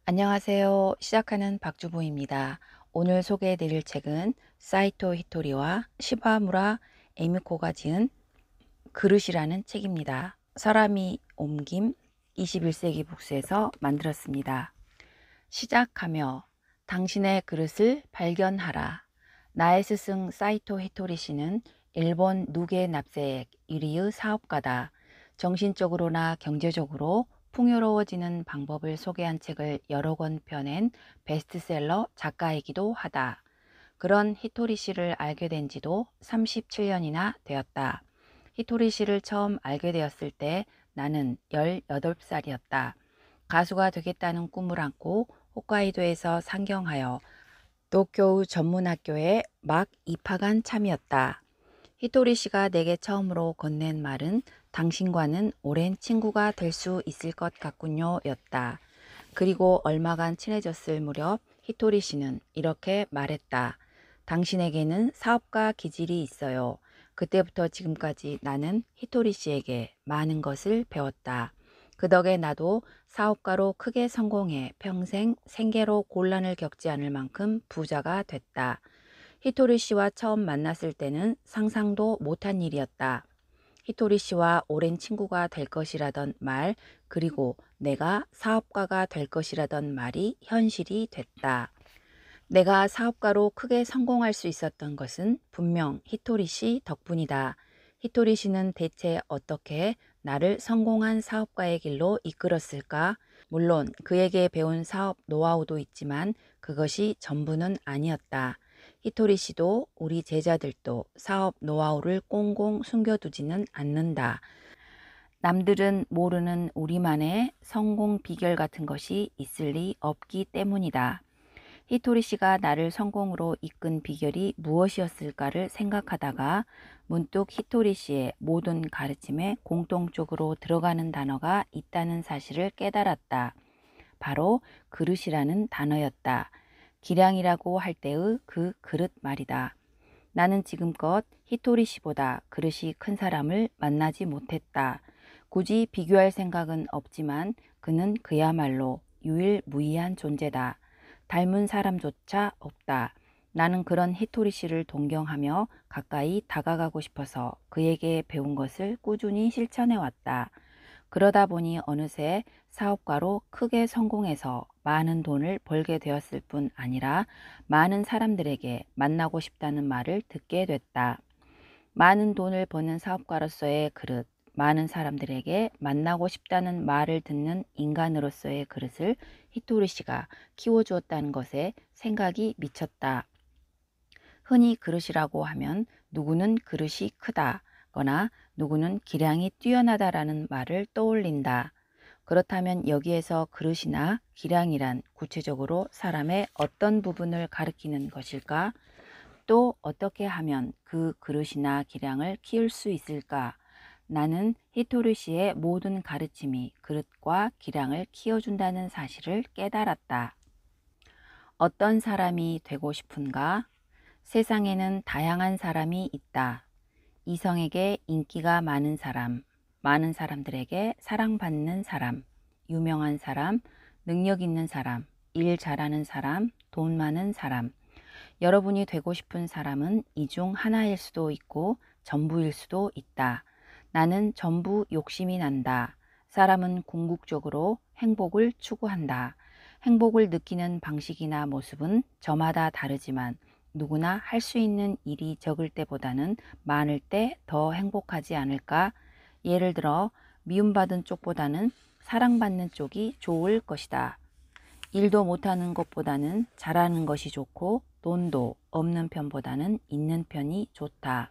안녕하세요. 시작하는 박주보입니다. 오늘 소개해드릴 책은 사이토 히토리와 시바무라 에미코가 지은 그릇이라는 책입니다. 사람이 옮김 21세기 북스에서 만들었습니다. 시작하며 당신의 그릇을 발견하라. 나의 스승 사이토 히토리 씨는 일본 누게 납세액 1위의 사업가다. 정신적으로나 경제적으로 풍요로워지는 방법을 소개한 책을 여러 권 펴낸 베스트셀러 작가이기도 하다. 그런 히토리 씨를 알게 된 지도 37년이나 되었다. 히토리 씨를 처음 알게 되었을 때 나는 18살이었다. 가수가 되겠다는 꿈을 안고 홋카이도에서 상경하여 도쿄 전문학교에 막 입학한 참이었다. 히토리 씨가 내게 처음으로 건넨 말은 당신과는 오랜 친구가 될 수 있을 것 같군요 였다. 그리고 얼마간 친해졌을 무렵 히토리 씨는 이렇게 말했다. 당신에게는 사업가 기질이 있어요. 그때부터 지금까지 나는 히토리 씨에게 많은 것을 배웠다. 그 덕에 나도 사업가로 크게 성공해 평생 생계로 곤란을 겪지 않을 만큼 부자가 됐다. 히토리 씨와 처음 만났을 때는 상상도 못한 일이었다. 히토리 씨와 오랜 친구가 될 것이라던 말, 그리고 내가 사업가가 될 것이라던 말이 현실이 됐다. 내가 사업가로 크게 성공할 수 있었던 것은 분명 히토리 씨 덕분이다. 히토리 씨는 대체 어떻게 나를 성공한 사업가의 길로 이끌었을까? 물론 그에게 배운 사업 노하우도 있지만 그것이 전부는 아니었다. 히토리 씨도 우리 제자들도 사업 노하우를 꽁꽁 숨겨두지는 않는다. 남들은 모르는 우리만의 성공 비결 같은 것이 있을 리 없기 때문이다. 히토리 씨가 나를 성공으로 이끈 비결이 무엇이었을까를 생각하다가 문득 히토리 씨의 모든 가르침에 공통적으로 들어가는 단어가 있다는 사실을 깨달았다. 바로 그릇이라는 단어였다. 기량이라고 할 때의 그 그릇 말이다. 나는 지금껏 히토리 씨보다 그릇이 큰 사람을 만나지 못했다. 굳이 비교할 생각은 없지만 그는 그야말로 유일무이한 존재다. 닮은 사람조차 없다. 나는 그런 히토리 씨를 동경하며 가까이 다가가고 싶어서 그에게 배운 것을 꾸준히 실천해 왔다. 그러다 보니 어느새 사업가로 크게 성공해서 많은 돈을 벌게 되었을 뿐 아니라 많은 사람들에게 만나고 싶다는 말을 듣게 됐다. 많은 돈을 버는 사업가로서의 그릇, 많은 사람들에게 만나고 싶다는 말을 듣는 인간으로서의 그릇을 히토리 씨가 키워주었다는 것에 생각이 미쳤다. 흔히 그릇이라고 하면 누구는 그릇이 크다거나 누구는 기량이 뛰어나다라는 말을 떠올린다. 그렇다면 여기에서 그릇이나 기량이란 구체적으로 사람의 어떤 부분을 가리키는 것일까? 또 어떻게 하면 그 그릇이나 기량을 키울 수 있을까? 나는 히토리 씨의 모든 가르침이 그릇과 기량을 키워준다는 사실을 깨달았다. 어떤 사람이 되고 싶은가? 세상에는 다양한 사람이 있다. 이성에게 인기가 많은 사람, 많은 사람들에게 사랑받는 사람, 유명한 사람, 능력 있는 사람, 일 잘하는 사람, 돈 많은 사람. 여러분이 되고 싶은 사람은 이 중 하나일 수도 있고 전부일 수도 있다. 나는 전부 욕심이 난다. 사람은 궁극적으로 행복을 추구한다. 행복을 느끼는 방식이나 모습은 저마다 다르지만 누구나 할 수 있는 일이 적을 때보다는 많을 때 더 행복하지 않을까? 예를 들어 미움받은 쪽보다는 사랑받는 쪽이 좋을 것이다. 일도 못하는 것보다는 잘하는 것이 좋고 돈도 없는 편보다는 있는 편이 좋다.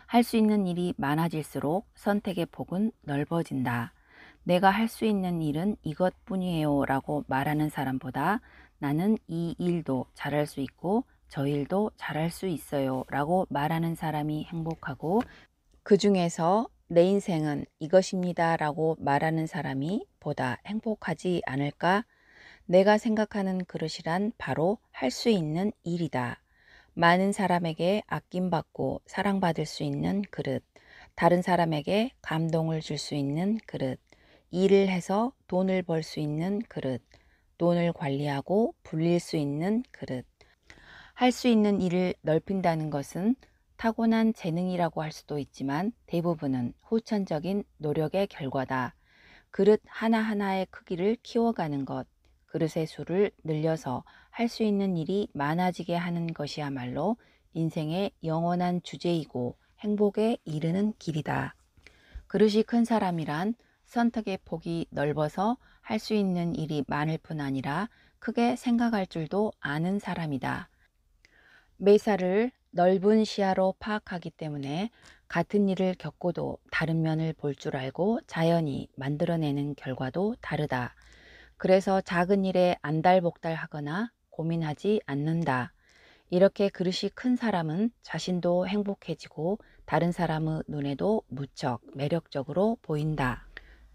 할 수 있는 일이 많아질수록 선택의 폭은 넓어진다. 내가 할 수 있는 일은 이것뿐이에요 라고 말하는 사람보다 나는 이 일도 잘할 수 있고 저 일도 잘할 수 있어요 라고 말하는 사람이 행복하고 그 중에서 내 인생은 이것입니다 라고 말하는 사람이 보다 행복하지 않을까? 내가 생각하는 그릇이란 바로 할 수 있는 일이다. 많은 사람에게 아낌받고 사랑받을 수 있는 그릇, 다른 사람에게 감동을 줄 수 있는 그릇, 일을 해서 돈을 벌 수 있는 그릇, 돈을 관리하고 불릴 수 있는 그릇. 할 수 있는 일을 넓힌다는 것은 타고난 재능이라고 할 수도 있지만 대부분은 후천적인 노력의 결과다. 그릇 하나하나의 크기를 키워가는 것, 그릇의 수를 늘려서 할 수 있는 일이 많아지게 하는 것이야말로 인생의 영원한 주제이고 행복에 이르는 길이다. 그릇이 큰 사람이란 선택의 폭이 넓어서 할 수 있는 일이 많을 뿐 아니라 크게 생각할 줄도 아는 사람이다. 매사를 넓은 시야로 파악하기 때문에 같은 일을 겪고도 다른 면을 볼 줄 알고 자연히 만들어내는 결과도 다르다. 그래서 작은 일에 안달복달하거나 고민하지 않는다. 이렇게 그릇이 큰 사람은 자신도 행복해지고 다른 사람의 눈에도 무척 매력적으로 보인다.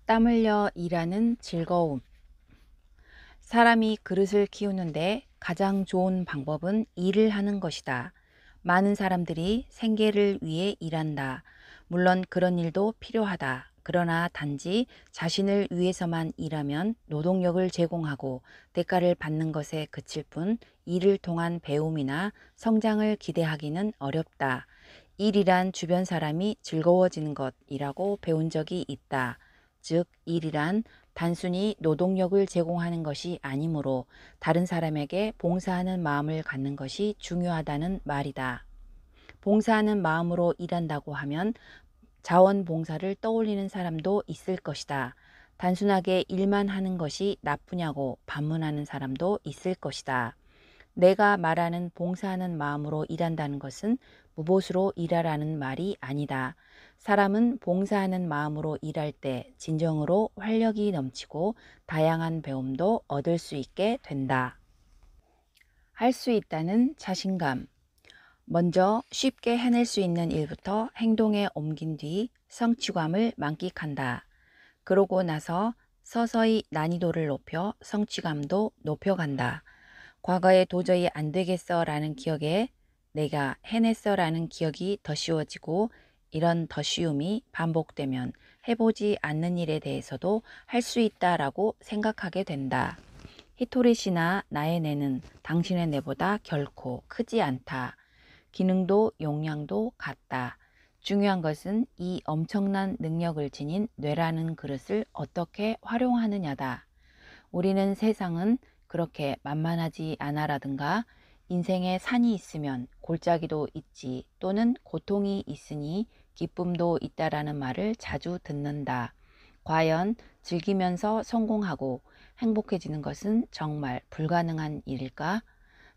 땀 흘려 일하는 즐거움. 사람이 그릇을 키우는데 가장 좋은 방법은 일을 하는 것이다. 많은 사람들이 생계를 위해 일한다. 물론 그런 일도 필요하다. 그러나 단지 자신을 위해서만 일하면 노동력을 제공하고 대가를 받는 것에 그칠 뿐 일을 통한 배움이나 성장을 기대하기는 어렵다. 일이란 주변 사람이 즐거워지는 것이라고 배운 적이 있다. 즉, 일이란 단순히 노동력을 제공하는 것이 아니므로 다른 사람에게 봉사하는 마음을 갖는 것이 중요하다는 말이다. 봉사하는 마음으로 일한다고 하면 자원봉사를 떠올리는 사람도 있을 것이다. 단순하게 일만 하는 것이 나쁘냐고 반문하는 사람도 있을 것이다. 내가 말하는 봉사하는 마음으로 일한다는 것은 무보수로 일하라는 말이 아니다. 사람은 봉사하는 마음으로 일할 때 진정으로 활력이 넘치고 다양한 배움도 얻을 수 있게 된다. 할 수 있다는 자신감. 먼저 쉽게 해낼 수 있는 일부터 행동에 옮긴 뒤 성취감을 만끽한다. 그러고 나서 서서히 난이도를 높여 성취감도 높여간다. 과거에 도저히 안 되겠어 라는 기억에 내가 해냈어 라는 기억이 더 쉬워지고, 이런 더 쉬움이 반복되면 해보지 않는 일에 대해서도 할 수 있다라고 생각하게 된다. 히토리 씨나 나의 뇌는 당신의 뇌보다 결코 크지 않다. 기능도 용량도 같다. 중요한 것은 이 엄청난 능력을 지닌 뇌라는 그릇을 어떻게 활용하느냐다. 우리는 세상은 그렇게 만만하지 않아라든가 인생에 산이 있으면 골짜기도 있지, 또는 고통이 있으니 기쁨도 있다라는 말을 자주 듣는다. 과연 즐기면서 성공하고 행복해지는 것은 정말 불가능한 일일까?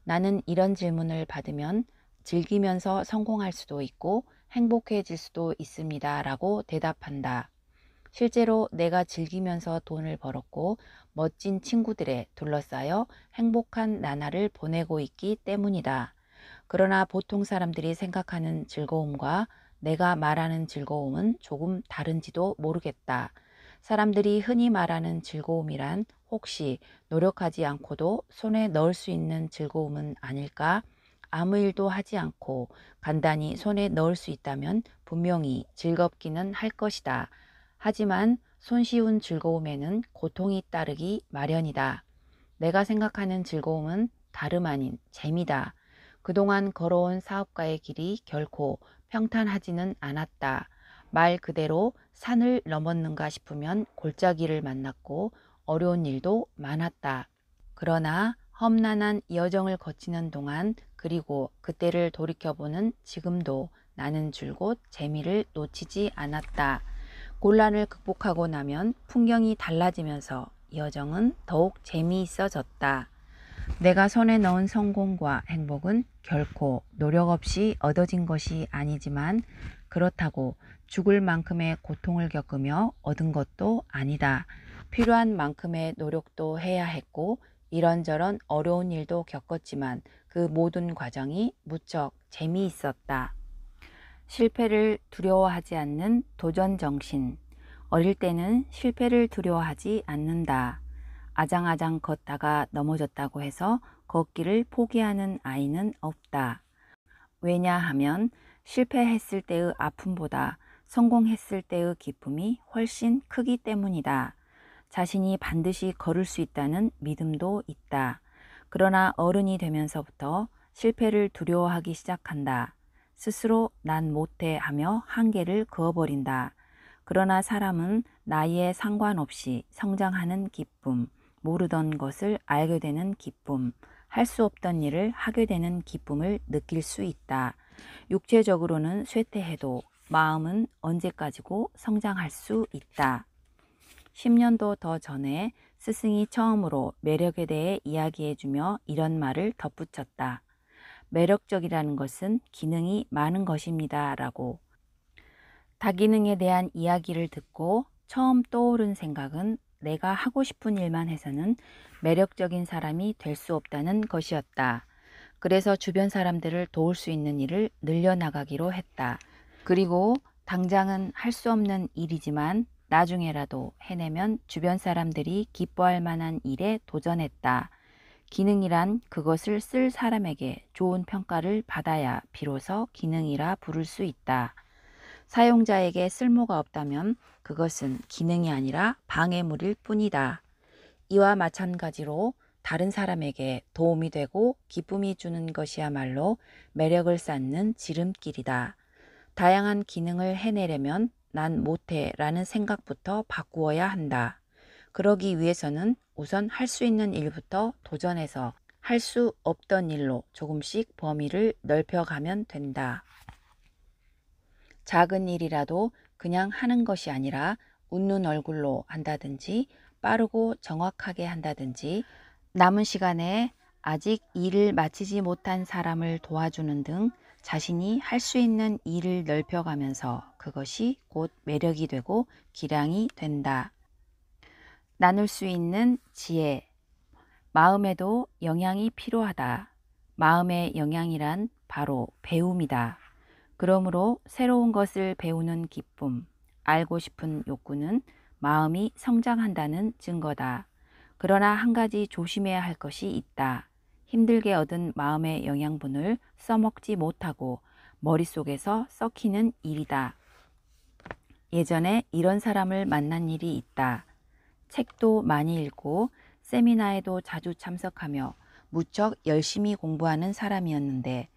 나는 이런 질문을 받으면 즐기면서 성공할 수도 있고 행복해질 수도 있습니다 라고 대답한다. 실제로 내가 즐기면서 돈을 벌었고 멋진 친구들에 둘러싸여 행복한 나날을 보내고 있기 때문이다. 그러나 보통 사람들이 생각하는 즐거움과 내가 말하는 즐거움은 조금 다른지도 모르겠다. 사람들이 흔히 말하는 즐거움이란 혹시 노력하지 않고도 손에 넣을 수 있는 즐거움은 아닐까? 아무 일도 하지 않고 간단히 손에 넣을 수 있다면 분명히 즐겁기는 할 것이다. 하지만 손쉬운 즐거움에는 고통이 따르기 마련이다. 내가 생각하는 즐거움은 다름 아닌 재미다. 그동안 걸어온 사업가의 길이 결코 평탄하지는 않았다. 말 그대로 산을 넘었는가 싶으면 골짜기를 만났고 어려운 일도 많았다. 그러나 험난한 여정을 거치는 동안, 그리고 그때를 돌이켜보는 지금도 나는 줄곧 재미를 놓치지 않았다. 곤란을 극복하고 나면 풍경이 달라지면서 여정은 더욱 재미있어졌다. 내가 손에 넣은 성공과 행복은 결코 노력 없이 얻어진 것이 아니지만, 그렇다고 죽을 만큼의 고통을 겪으며 얻은 것도 아니다. 필요한 만큼의 노력도 해야 했고 이런저런 어려운 일도 겪었지만 그 모든 과정이 무척 재미있었다. 실패를 두려워하지 않는 도전 정신. 어릴 때는 실패를 두려워하지 않는다. 아장아장 걷다가 넘어졌다고 해서 걷기를 포기하는 아이는 없다. 왜냐하면 실패했을 때의 아픔보다 성공했을 때의 기쁨이 훨씬 크기 때문이다. 자신이 반드시 걸을 수 있다는 믿음도 있다. 그러나 어른이 되면서부터 실패를 두려워하기 시작한다. 스스로 난 못해 하며 한계를 그어버린다. 그러나 사람은 나이에 상관없이 성장하는 기쁨, 모르던 것을 알게 되는 기쁨, 할 수 없던 일을 하게 되는 기쁨을 느낄 수 있다. 육체적으로는 쇠퇴해도 마음은 언제까지고 성장할 수 있다. 10년도 더 전에 스승이 처음으로 매력에 대해 이야기해주며 이런 말을 덧붙였다. 매력적이라는 것은 기능이 많은 것입니다. 라고. 다기능에 대한 이야기를 듣고 처음 떠오른 생각은 내가 하고 싶은 일만 해서는 매력적인 사람이 될 수 없다는 것이었다. 그래서 주변 사람들을 도울 수 있는 일을 늘려나가기로 했다. 그리고 당장은 할 수 없는 일이지만 나중에라도 해내면 주변 사람들이 기뻐할 만한 일에 도전했다. 기능이란 그것을 쓸 사람에게 좋은 평가를 받아야 비로소 기능이라 부를 수 있다. 사용자에게 쓸모가 없다면 그것은 기능이 아니라 방해물일 뿐이다. 이와 마찬가지로 다른 사람에게 도움이 되고 기쁨이 주는 것이야말로 매력을 쌓는 지름길이다. 다양한 기능을 해내려면 난 못해 라는 생각부터 바꾸어야 한다. 그러기 위해서는 우선 할 수 있는 일부터 도전해서 할 수 없던 일로 조금씩 범위를 넓혀가면 된다. 작은 일이라도 그냥 하는 것이 아니라 웃는 얼굴로 한다든지 빠르고 정확하게 한다든지 남은 시간에 아직 일을 마치지 못한 사람을 도와주는 등 자신이 할 수 있는 일을 넓혀가면서 그것이 곧 매력이 되고 기량이 된다. 나눌 수 있는 지혜. 마음에도 영양이 필요하다. 마음의 영양이란 바로 배움이다. 그러므로 새로운 것을 배우는 기쁨, 알고 싶은 욕구는 마음이 성장한다는 증거다. 그러나 한 가지 조심해야 할 것이 있다. 힘들게 얻은 마음의 영양분을 써먹지 못하고 머릿속에서 썩히는 일이다. 예전에 이런 사람을 만난 일이 있다. 책도 많이 읽고 세미나에도 자주 참석하며 무척 열심히 공부하는 사람이었는데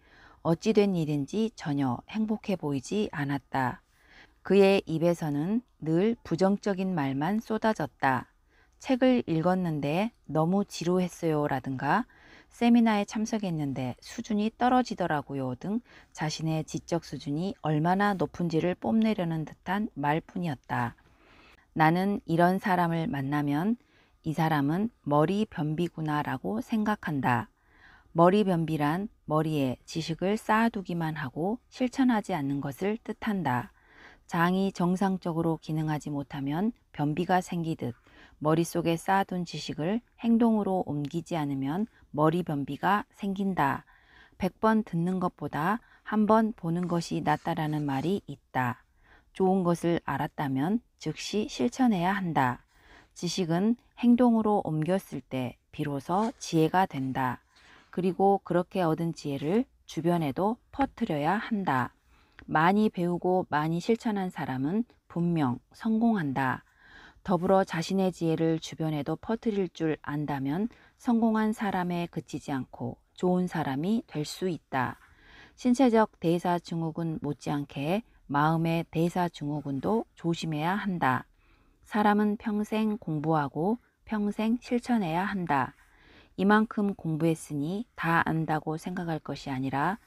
어찌 된 일인지 전혀 행복해 보이지 않았다. 그의 입에서는 늘 부정적인 말만 쏟아졌다. 책을 읽었는데 너무 지루했어요 라든가 세미나에 참석했는데 수준이 떨어지더라고요 등 자신의 지적 수준이 얼마나 높은지를 뽐내려는 듯한 말뿐이었다. 나는 이런 사람을 만나면 이 사람은 머리 변비구나 라고 생각한다. 머리 변비란 머리에 지식을 쌓아두기만 하고 실천하지 않는 것을 뜻한다. 장이 정상적으로 기능하지 못하면 변비가 생기듯 머릿속에 쌓아둔 지식을 행동으로 옮기지 않으면 머리 변비가 생긴다. 100번 듣는 것보다 한 번 보는 것이 낫다라는 말이 있다. 좋은 것을 알았다면 즉시 실천해야 한다. 지식은 행동으로 옮겼을 때 비로소 지혜가 된다. 그리고 그렇게 얻은 지혜를 주변에도 퍼뜨려야 한다. 많이 배우고 많이 실천한 사람은 분명 성공한다. 더불어 자신의 지혜를 주변에도 퍼뜨릴 줄 안다면 성공한 사람에 그치지 않고 좋은 사람이 될 수 있다. 신체적 대사증후군 못지않게 마음의 대사증후군도 조심해야 한다. 사람은 평생 공부하고 평생 실천해야 한다. 이만큼 공부했으니 다 안다고 생각할 것이 아니라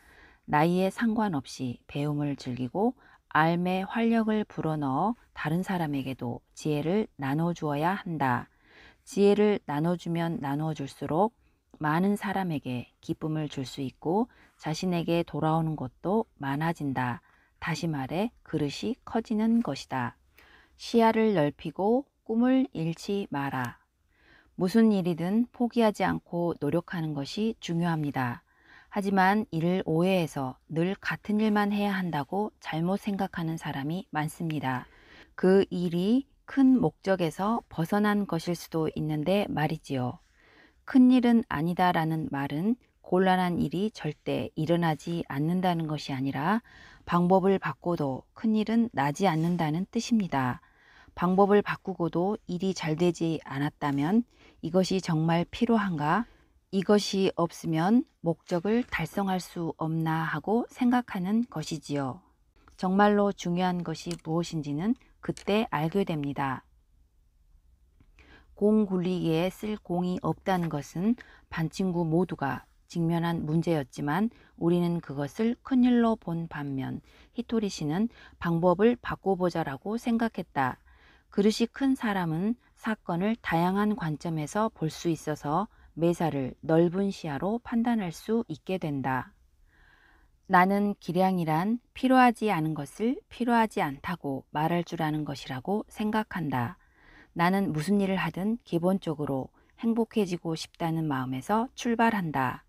나이에 상관없이 배움을 즐기고 알매 활력을 불어넣어 다른 사람에게도 지혜를 나눠주어야 한다. 지혜를 나눠주면 나눠줄수록 많은 사람에게 기쁨을 줄 수 있고 자신에게 돌아오는 것도 많아진다. 다시 말해 그릇이 커지는 것이다. 시야를 넓히고 꿈을 잃지 마라. 무슨 일이든 포기하지 않고 노력하는 것이 중요합니다. 하지만 이를 오해해서 늘 같은 일만 해야 한다고 잘못 생각하는 사람이 많습니다. 그 일이 큰 목적에서 벗어난 것일 수도 있는데 말이지요. 큰 일은 아니다라는 말은 곤란한 일이 절대 일어나지 않는다는 것이 아니라 방법을 바꿔도 큰 일은 나지 않는다는 뜻입니다. 방법을 바꾸고도 일이 잘 되지 않았다면 이것이 정말 필요한가? 이것이 없으면 목적을 달성할 수 없나 하고 생각하는 것이지요. 정말로 중요한 것이 무엇인지는 그때 알게 됩니다. 공 굴리기에 쓸 공이 없다는 것은 반 친구 모두가 직면한 문제였지만 우리는 그것을 큰일로 본 반면 히토리 씨는 방법을 바꿔보자라고 생각했다. 그릇이 큰 사람은 사건을 다양한 관점에서 볼 수 있어서 매사를 넓은 시야로 판단할 수 있게 된다. 나는 기량이란 필요하지 않은 것을 필요하지 않다고 말할 줄 아는 것이라고 생각한다. 나는 무슨 일을 하든 기본적으로 행복해지고 싶다는 마음에서 출발한다.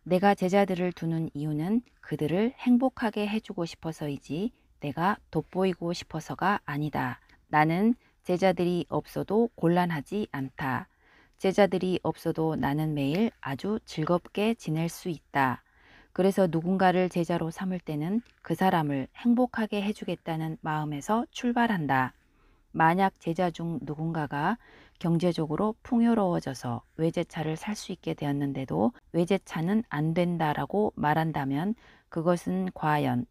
내가 제자들을 두는 이유는 그들을 행복하게 해주고 싶어서이지 내가 돋보이고 싶어서가 아니다. 나는 제자들이 없어도 곤란하지 않다. 제자들이 없어도 나는 매일 아주 즐겁게 지낼 수 있다. 그래서 누군가를 제자로 삼을 때는 그 사람을 행복하게 해주겠다는 마음에서 출발한다. 만약 제자 중 누군가가 경제적으로 풍요로워져서 외제차를 살 수 있게 되었는데도 외제차는 안 된다라고 말한다면 그것은 과연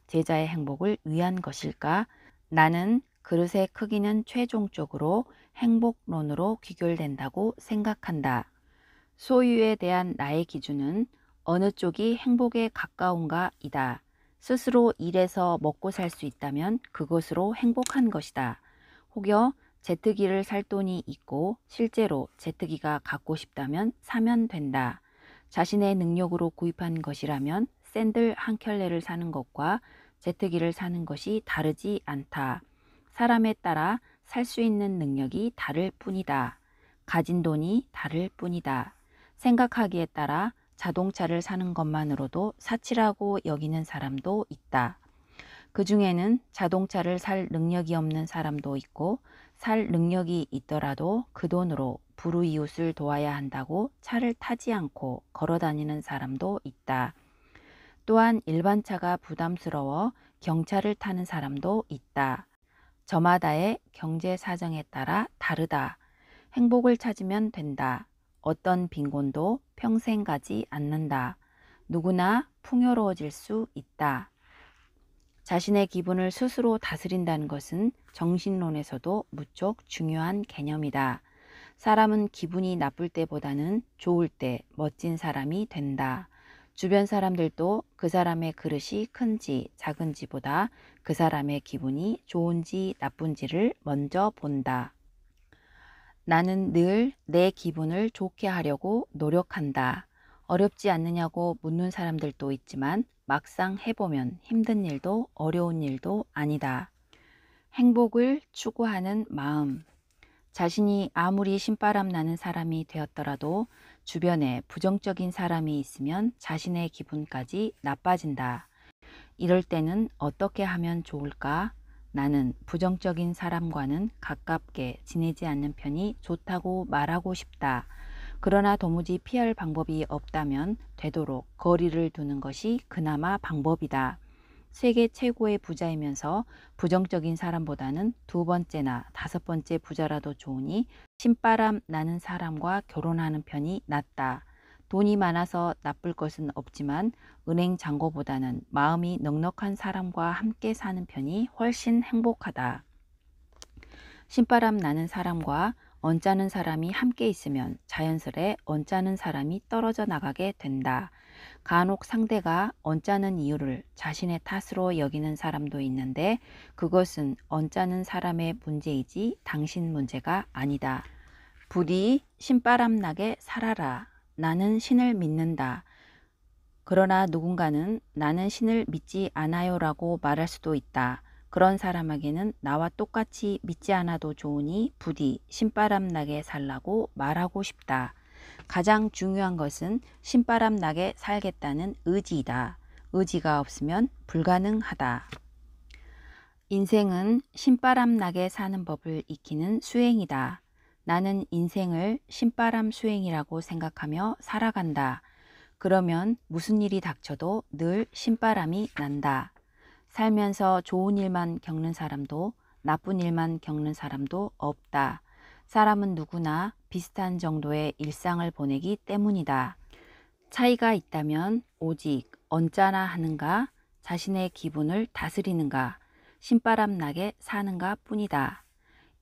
제자의 행복을 위한 것일까? 나는 그릇의 크기는 최종적으로 행복론으로 귀결된다고 생각한다. 소유에 대한 나의 기준은 어느 쪽이 행복에 가까운가이다. 스스로 일해서 먹고 살 수 있다면 그것으로 행복한 것이다. 혹여 제트기를 살 돈이 있고 실제로 제트기가 갖고 싶다면 사면 된다. 자신의 능력으로 구입한 것이라면 샌들 한 켤레를 사는 것과 제트기를 사는 것이 다르지 않다. 사람에 따라 살 수 있는 능력이 다를 뿐이다. 가진 돈이 다를 뿐이다. 생각하기에 따라 자동차를 사는 것만으로도 사치라고 여기는 사람도 있다. 그 중에는 자동차를 살 능력이 없는 사람도 있고 살 능력이 있더라도 그 돈으로 불우이웃을 도와야 한다고 차를 타지 않고 걸어 다니는 사람도 있다. 또한 일반 차가 부담스러워 경차를 타는 사람도 있다. 저마다의 경제 사정에 따라 다르다. 행복을 찾으면 된다. 어떤 빈곤도 평생 가지 않는다. 누구나 풍요로워질 수 있다. 자신의 기분을 스스로 다스린다는 것은 정신론에서도 무척 중요한 개념이다. 사람은 기분이 나쁠 때보다는 좋을 때 멋진 사람이 된다. 주변 사람들도 그 사람의 그릇이 큰지 작은지보다 그 사람의 기분이 좋은지 나쁜지를 먼저 본다. 나는 늘 내 기분을 좋게 하려고 노력한다. 어렵지 않느냐고 묻는 사람들도 있지만 막상 해보면 힘든 일도 어려운 일도 아니다. 행복을 추구하는 마음. 자신이 아무리 신바람 나는 사람이 되었더라도 주변에 부정적인 사람이 있으면 자신의 기분까지 나빠진다. 이럴 때는 어떻게 하면 좋을까? 나는 부정적인 사람과는 가깝게 지내지 않는 편이 좋다고 말하고 싶다. 그러나 도무지 피할 방법이 없다면 되도록 거리를 두는 것이 그나마 방법이다. 세계 최고의 부자이면서 부정적인 사람보다는 두 번째나 다섯 번째 부자라도 좋으니 신바람 나는 사람과 결혼하는 편이 낫다. 돈이 많아서 나쁠 것은 없지만 은행 잔고보다는 마음이 넉넉한 사람과 함께 사는 편이 훨씬 행복하다. 신바람 나는 사람과 언짢은 사람이 함께 있으면 자연스레 언짢은 사람이 떨어져 나가게 된다. 간혹 상대가 언짢은 이유를 자신의 탓으로 여기는 사람도 있는데 그것은 언짢은 사람의 문제이지 당신 문제가 아니다. 부디 신바람 나게 살아라. 나는 신을 믿는다. 그러나 누군가는 나는 신을 믿지 않아요 라고 말할 수도 있다. 그런 사람에게는 나와 똑같이 믿지 않아도 좋으니 부디 신바람 나게 살라고 말하고 싶다. 가장 중요한 것은 신바람 나게 살겠다는 의지이다. 의지가 없으면 불가능하다. 인생은 신바람 나게 사는 법을 익히는 수행이다. 나는 인생을 신바람 수행이라고 생각하며 살아간다. 그러면 무슨 일이 닥쳐도 늘 신바람이 난다. 살면서 좋은 일만 겪는 사람도 나쁜 일만 겪는 사람도 없다. 사람은 누구나 비슷한 정도의 일상을 보내기 때문이다. 차이가 있다면 오직 언짢아 하는가, 자신의 기분을 다스리는가, 신바람 나게 사는가 뿐이다.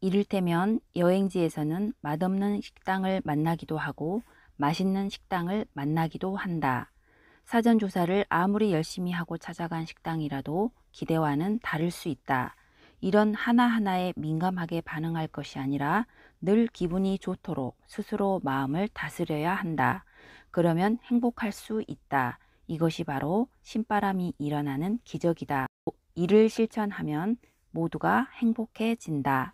이를테면 여행지에서는 맛없는 식당을 만나기도 하고 맛있는 식당을 만나기도 한다. 사전 조사를 아무리 열심히 하고 찾아간 식당이라도 기대와는 다를 수 있다. 이런 하나하나에 민감하게 반응할 것이 아니라 늘 기분이 좋도록 스스로 마음을 다스려야 한다. 그러면 행복할 수 있다. 이것이 바로 신바람이 일어나는 기적이다. 이를 실천하면 모두가 행복해진다.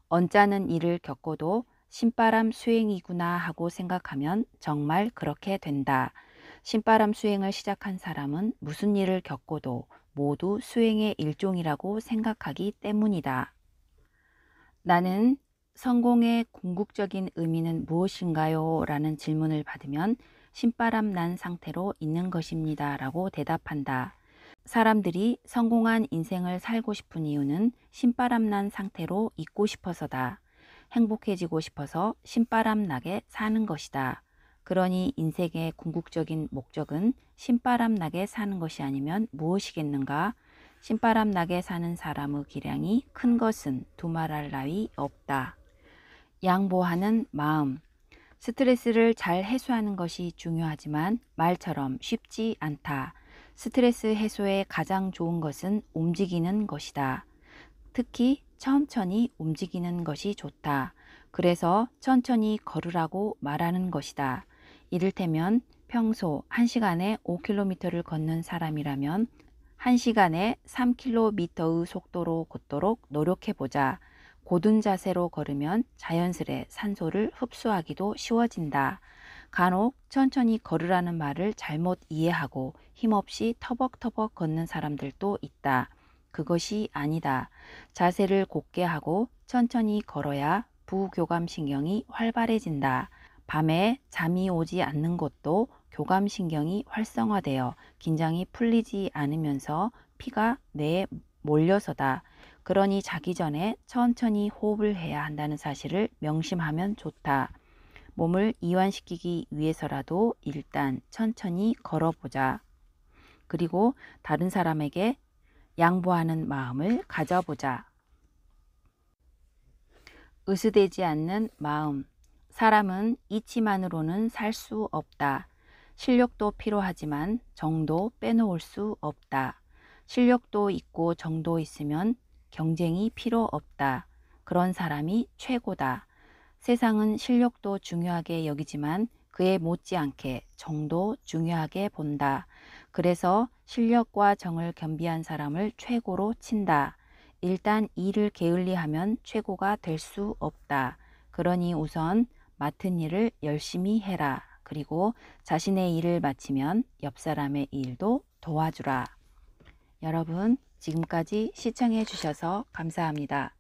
언짢은 일을 겪어도 신바람 수행이구나 하고 생각하면 정말 그렇게 된다. 신바람 수행을 시작한 사람은 무슨 일을 겪어도 모두 수행의 일종이라고 생각하기 때문이다. 나는 성공의 궁극적인 의미는 무엇인가요? 라는 질문을 받으면 신바람 난 상태로 있는 것입니다. 라고 대답한다. 사람들이 성공한 인생을 살고 싶은 이유는 신바람 난 상태로 있고 싶어서다. 행복해지고 싶어서 신바람 나게 사는 것이다. 그러니 인생의 궁극적인 목적은 신바람 나게 사는 것이 아니면 무엇이겠는가? 신바람 나게 사는 사람의 기량이 큰 것은 두말할 나위 없다. 양보하는 마음. 스트레스를 잘 해소하는 것이 중요하지만 말처럼 쉽지 않다. 스트레스 해소에 가장 좋은 것은 움직이는 것이다. 특히 천천히 움직이는 것이 좋다. 그래서 천천히 걸으라고 말하는 것이다. 이를테면 평소 1시간에 5km를 걷는 사람이라면 1시간에 3km의 속도로 걷도록 노력해보자. 고든 자세로 걸으면 자연스레 산소를 흡수하기도 쉬워진다. 간혹 천천히 걸으라는 말을 잘못 이해하고 힘없이 터벅터벅 걷는 사람들도 있다. 그것이 아니다. 자세를 곧게 하고 천천히 걸어야 부교감신경이 활발해진다. 밤에 잠이 오지 않는 것도 교감신경이 활성화되어 긴장이 풀리지 않으면서 피가 뇌에 몰려서다. 그러니 자기 전에 천천히 호흡을 해야 한다는 사실을 명심하면 좋다. 몸을 이완시키기 위해서라도 일단 천천히 걸어보자. 그리고 다른 사람에게 양보하는 마음을 가져보자. 으스대지 않는 마음. 사람은 이치만으로는 살 수 없다. 실력도 필요하지만 정도 빼놓을 수 없다. 실력도 있고 정도 있으면 경쟁이 필요 없다. 그런 사람이 최고다. 세상은 실력도 중요하게 여기지만 그에 못지않게 정도 중요하게 본다. 그래서 실력과 정을 겸비한 사람을 최고로 친다. 일단 일을 게을리하면 최고가 될 수 없다. 그러니 우선 맡은 일을 열심히 해라. 그리고 자신의 일을 마치면 옆 사람의 일도 도와주라. 여러분, 지금까지 시청해 주셔서 감사합니다.